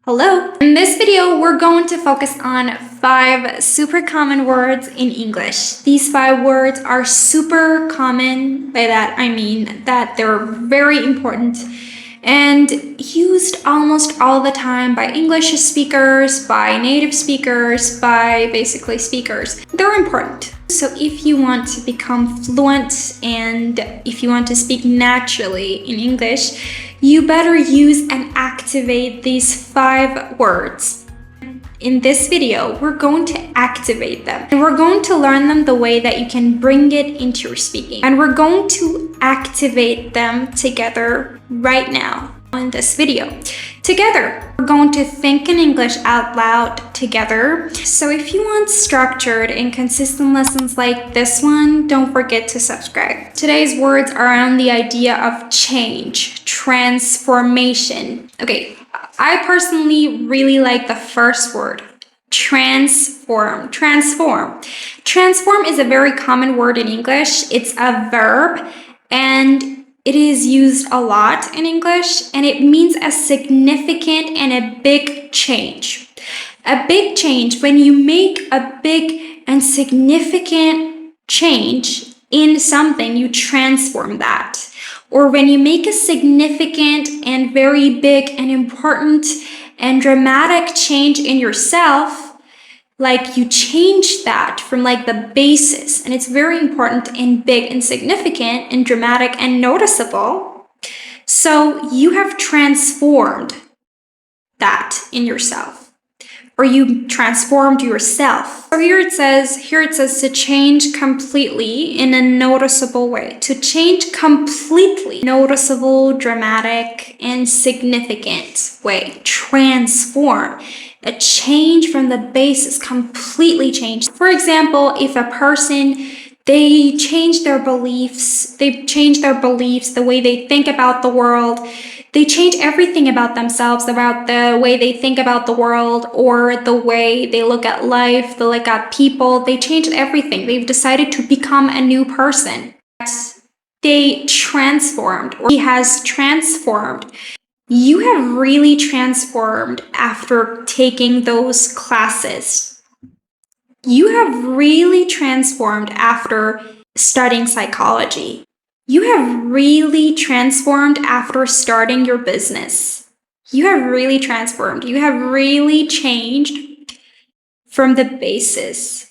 Hello! In this video, we're going to focus on 5 super common words in English. These 5 words are super common. By that, I mean that they're very important and used almost all the time by English speakers, by native speakers, by basically speakers. They're important. So if you want to become fluent and if you want to speak naturally in English, you better use and activate these 5 words. In this video, we're going to activate them and we're going to learn them the way that you can bring it into your speaking. And we're going to activate them together right now in this video. Together, we're going to think in English out loud together. So if you want structured and consistent lessons like this one, don't forget to subscribe. Today's words are on the idea of change, transformation. Okay, I personally really like the first word, transform. Transform. Transform is a very common word in English. It's a verb and it is used a lot in English, and it means a significant and a big change. A big change, when you make a big and significant change in something, you transform that. Or when you make a significant and very big and important and dramatic change in yourself, like you change that from like the basis, and it's very important and big and significant and dramatic and noticeable. So you have transformed that in yourself, or you transformed yourself. So here it says to change completely in a noticeable way. To change completely, noticeable, dramatic, and significant way. Transform. A change from the basis, completely changed. For example, if a person, they change their beliefs, the way they think about the world, they change everything about themselves, about the way they think about the world, or the way they look at life, they look at people, they changed everything. They've decided to become a new person. They transformed, or he has transformed. You have really transformed after taking those classes. You have really transformed after studying psychology. You have really transformed after starting your business. You have really transformed. You have really changed from the basis.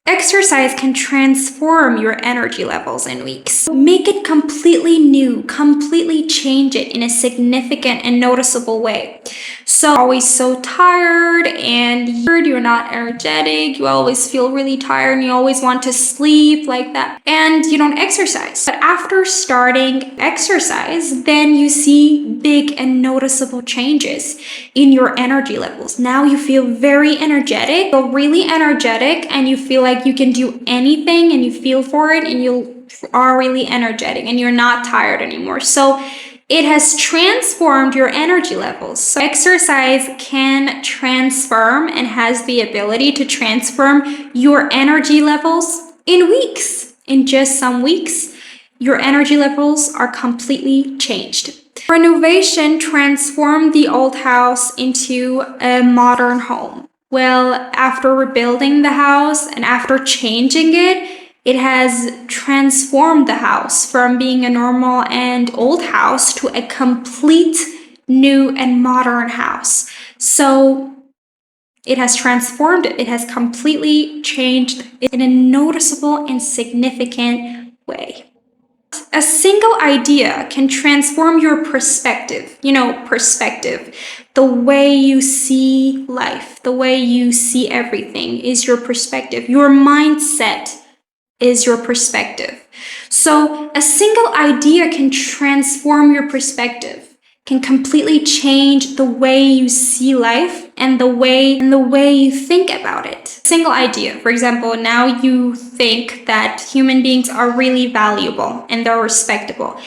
Exercise can transform your energy levels in weeks. Make it completely new, completely change it in a significant and noticeable way. So always so tired and you're not energetic, you always feel really tired and you always want to sleep like that, and you don't exercise. But after starting exercise, then you see big and noticeable changes in your energy levels. Now you feel very energetic, and you feel like you can do anything and you feel for it and you are really energetic and you're not tired anymore. So it has transformed your energy levels. So exercise can transform and has the ability to transform your energy levels in weeks. In just some weeks, your energy levels are completely changed. Renovation transformed the old house into a modern home. Well, after rebuilding the house and after changing it, it has transformed the house from being a normal and old house to a complete new and modern house. So it has transformed it. It has completely changed in a noticeable and significant way. A single idea can transform your perspective. Perspective. The way you see life, the way you see everything is your perspective. Your mindset is your perspective. So a single idea can transform your perspective, can completely change the way you see life and the way you think about it. Single idea, for example, now you think that human beings are really valuable and they're respectable.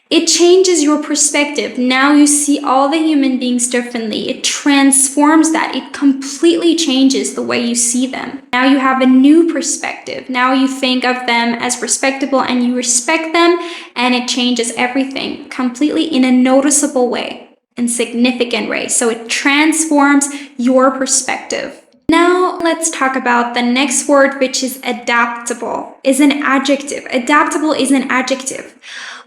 It changes your perspective. Now you see all the human beings differently. It transforms that. It completely changes the way you see them. Now you have a new perspective. Now you think of them as respectable and you respect them, and it changes everything completely in a noticeable way. in significant ways. So it transforms your perspective. Now let's talk about the next word, which is adaptable, is an adjective. Adaptable is an adjective.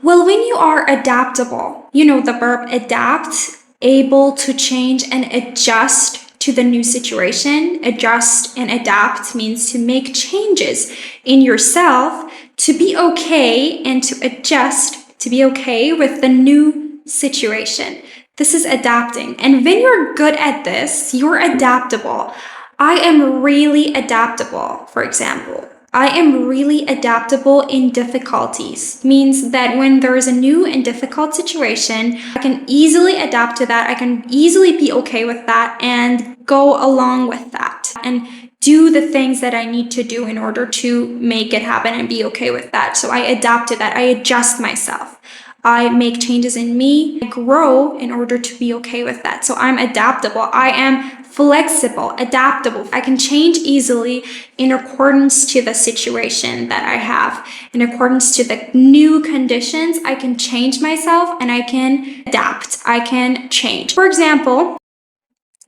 Well, when you are adaptable, you know the verb adapt, able to change and adjust to the new situation. Adjust and adapt means to make changes in yourself to be okay and to adjust to be okay with the new situation. This is adapting. And when you're good at this, you're adaptable. I am really adaptable, for example. I am really adaptable in difficulties. Means that when there is a new and difficult situation, I can easily adapt to that. I can easily be okay with that and go along with that and do the things that I need to do in order to make it happen and be okay with that. So I adapt to that. I adjust myself. I make changes in me. I grow in order to be okay with that. So I'm adaptable. I am flexible, adaptable. I can change easily in accordance to the situation that I have. In accordance to the new conditions, I can change myself and I can adapt. I can change. For example,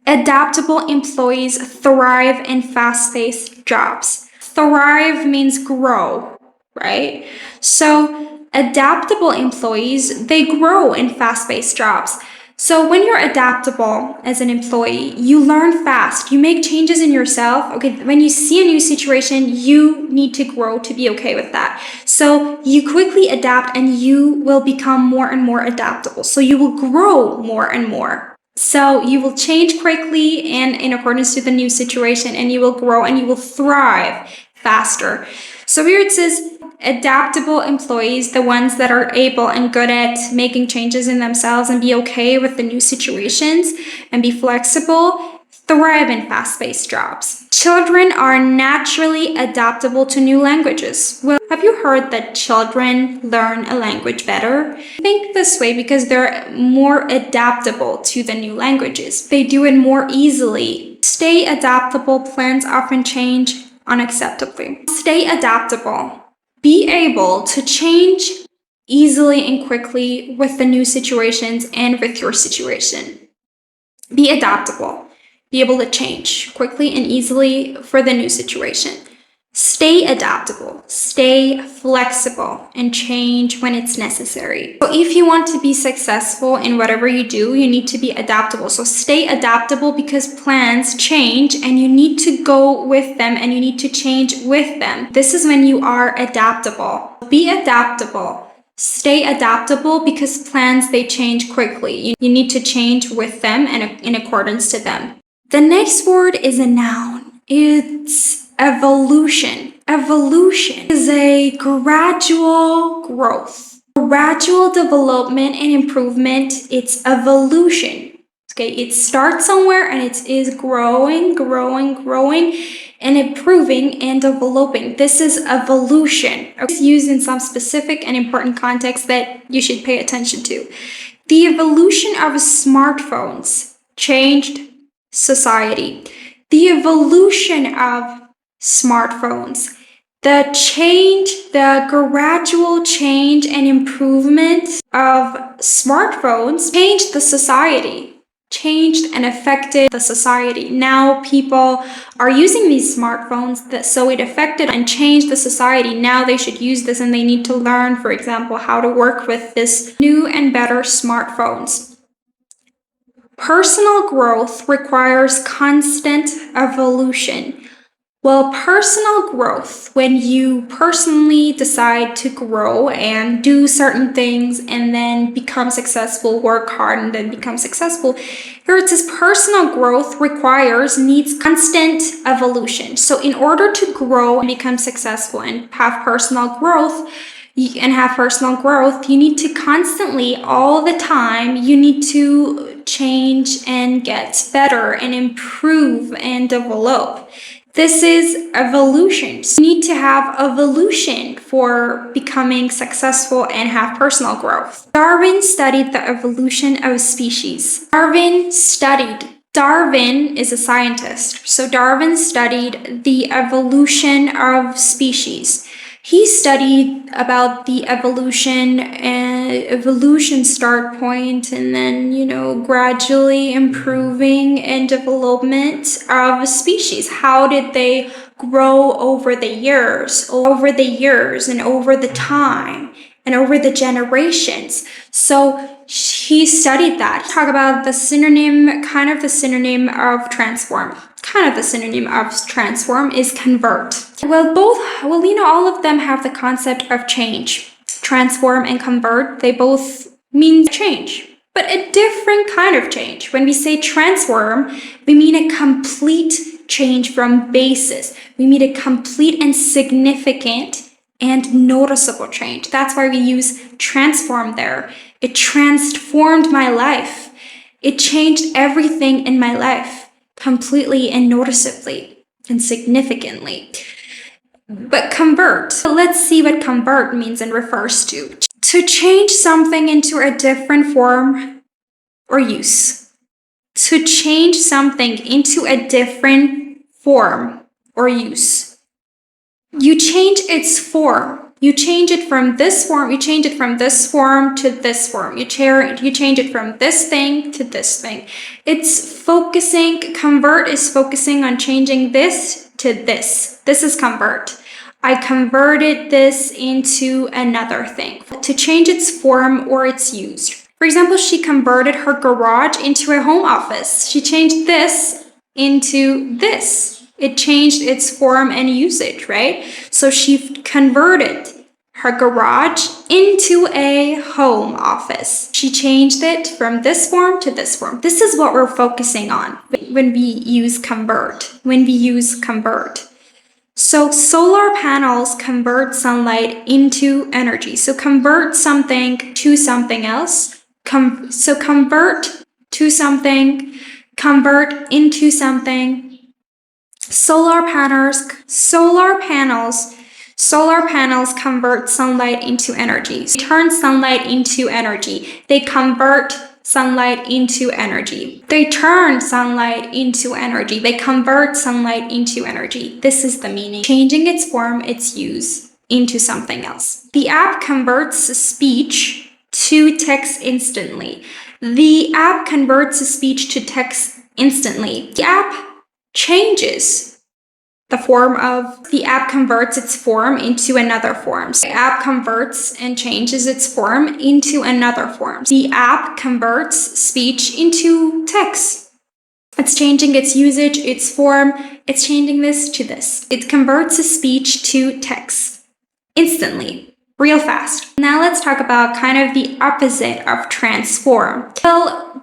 adaptable employees thrive in fast-paced jobs. Thrive means grow, right? So adaptable employees, they grow in fast-paced jobs. So when you're adaptable as an employee, you learn fast. You make changes in yourself. Okay, when you see a new situation, you need to grow to be okay with that. So you quickly adapt and you will become more and more adaptable. So you will grow more and more. So you will change quickly and in accordance to the new situation, and you will grow and you will thrive faster. So here it says adaptable employees, the ones that are able and good at making changes in themselves and be okay with the new situations and be flexible, thrive in fast-paced jobs. Children are naturally adaptable to new languages. Well, have you heard that children learn a language better? Think this way because they're more adaptable to the new languages. They do it more easily. Stay adaptable. Plans often change unacceptably. Stay adaptable. Be able to change easily and quickly with the new situations and with your situation. Be adaptable. Be able to change quickly and easily for the new situation. Stay adaptable, stay flexible, and change when it's necessary. So if you want to be successful in whatever you do, you need to be adaptable. So stay adaptable because plans change and you need to go with them and you need to change with them. This is when you are adaptable. Be adaptable. Stay adaptable because plans, they change quickly. You need to change with them and in accordance to them. The next word is a noun. It's evolution. Evolution is a gradual growth, gradual development and improvement. It's evolution. Okay, it starts somewhere and it is growing and improving and developing. This is evolution. It's used in some specific and important context that you should pay attention to. The evolution of smartphones changed society. The evolution of smartphones, the gradual change and improvement of smartphones changed the society, changed and affected the society. Now people are using these smartphones, so it affected and changed the society. Now they should use this and they need to learn, for example, how to work with this new and better smartphones. Personal growth requires constant evolution. Well, personal growth, when you personally decide to grow and do certain things and then become successful, work hard and then become successful, here it says personal growth needs constant evolution. So in order to grow and become successful and have personal growth, you need to constantly, all the time, you need to change and get better and improve and develop. This is evolution. So you need to have evolution for becoming successful and have personal growth. Darwin studied the evolution of species. Darwin is a scientist. So Darwin studied the evolution of species. He studied about the evolution start point, and then, gradually improving and development of a species. How did they grow over the years, and over the time, and over the generations? So he studied that. Talk about the synonym of transform. The synonym of transform is convert. Well, all of them have the concept of change. Transform and convert, they both mean change, but a different kind of change. When we say transform, we mean a complete change from basis. We mean a complete and significant and noticeable change. That's why we use transform there. It transformed my life. It changed everything in my life completely and noticeably and significantly. But convert. So let's see what convert means and refers to. To change something into a different form or use. To change something into a different form or use. You change its form. You change it from this form. You change it from this form to this form. You change it from this thing to this thing. Convert is focusing on changing this to this. This is convert. I converted this into another thing. To change its form or its use. For example, she converted her garage into a home office. She changed this into this. It changed its form and usage, right? So she converted her garage into a home office. She changed it from this form to this form. This is what we're focusing on when we use convert. So solar panels convert sunlight into energy. So convert something to something else. Convert to something, convert into something. Solar panels convert sunlight into energy. They turn sunlight into energy. They convert sunlight into energy. They turn sunlight into energy. They convert sunlight into energy. This is the meaning. Changing its form, its use into something else. The app converts speech to text instantly. The app converts speech to text instantly. The app changes the app converts its form into another form. So the app converts and changes its form into another form. The app converts speech into text. It's changing its usage, its form. It's changing this to this. It converts a speech to text instantly. Real fast. Now let's talk about kind of the opposite of transform.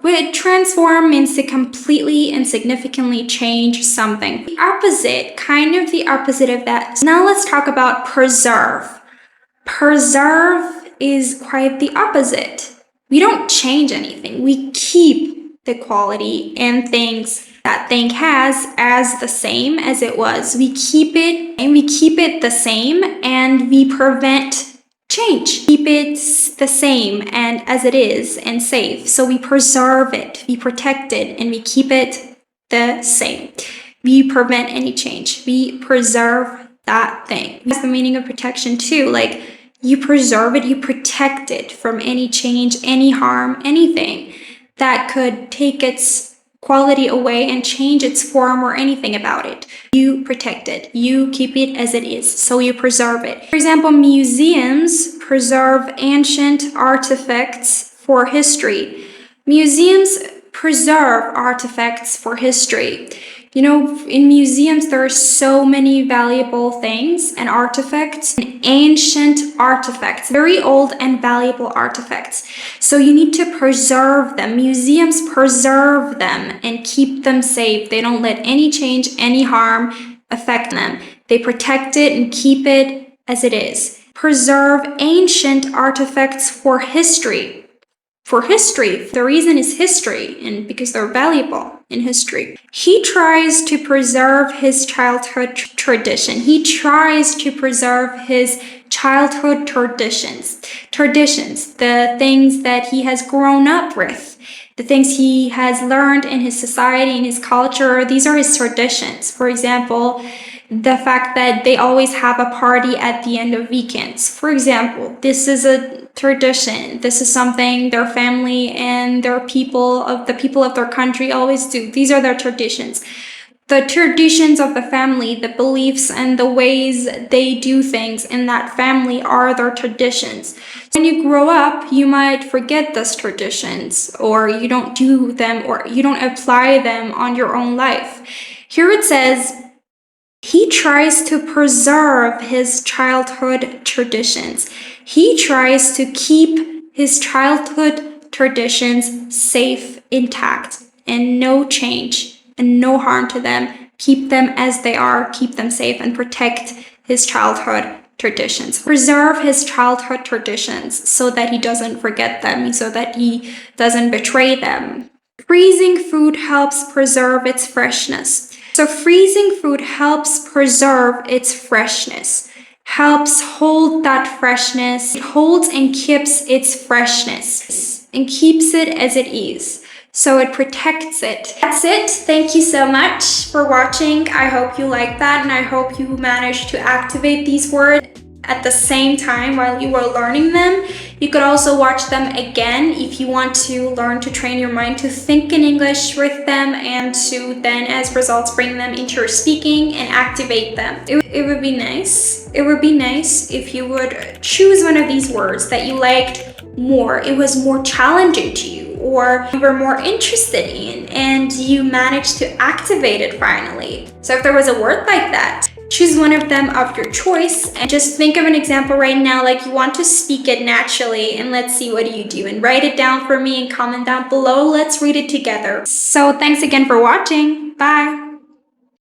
Well, transform means to completely and significantly change something. The opposite of that. Now let's talk about preserve. Preserve is quite the opposite. We don't change anything. We keep the quality and things that thing has as the same as it was. We keep it the same, and we prevent change. Keep it the same and as it is and safe. So we preserve it, we protect it, and we keep it the same. We prevent any change. We preserve that thing. That's the meaning of protection too. Like, you preserve it, you protect it from any change, any harm, anything that could take its quality away and change its form or anything about it. You protect it. You keep it as it is. So you preserve it. For example, museums preserve ancient artifacts for history. Museums preserve artifacts for history. In museums, there are so many valuable things and artifacts, and ancient artifacts, very old and valuable artifacts. So you need to preserve them. Museums preserve them and keep them safe. They don't let any change, any harm affect them. They protect it and keep it as it is. Preserve ancient artifacts for history. The reason is history, and because they're valuable in history. He tries to preserve his childhood tradition. He tries to preserve his childhood traditions. The things that he has grown up with, the things he has learned in his society, in his culture. These are his traditions. For example, the fact that they always have a party at the end of weekends. For example, this is a tradition. This is something their family and the people of their country always do. These are their traditions. The traditions of the family, the beliefs and the ways they do things in that family are their traditions. When you grow up, you might forget those traditions, or you don't do them, or you don't apply them on your own life. Here it says, he tries to preserve his childhood traditions. He tries to keep his childhood traditions safe, intact, and no change and no harm to them. Keep them as they are, keep them safe, and protect his childhood traditions. Preserve his childhood traditions so that he doesn't forget them, so that he doesn't betray them. Freezing food helps preserve its freshness. So freezing food helps preserve its freshness, helps hold that freshness. It holds and keeps its freshness and keeps it as it is. So it protects it. That's it. Thank you so much for watching. I hope you like that, and I hope you managed to activate these words at the same time while you were learning them. You could also watch them again if you want to learn to train your mind to think in English with them, and to then as results bring them into your speaking and activate them. It would be nice. It would be nice if you would choose one of these words that you liked more, it was more challenging to you, or you were more interested in, and you managed to activate it finally. So if there was a word like that, choose one of them of your choice, and just think of an example right now like you want to speak it naturally, and let's see what you do, and write it down for me and comment down below. Let's read it together. So thanks again for watching. Bye.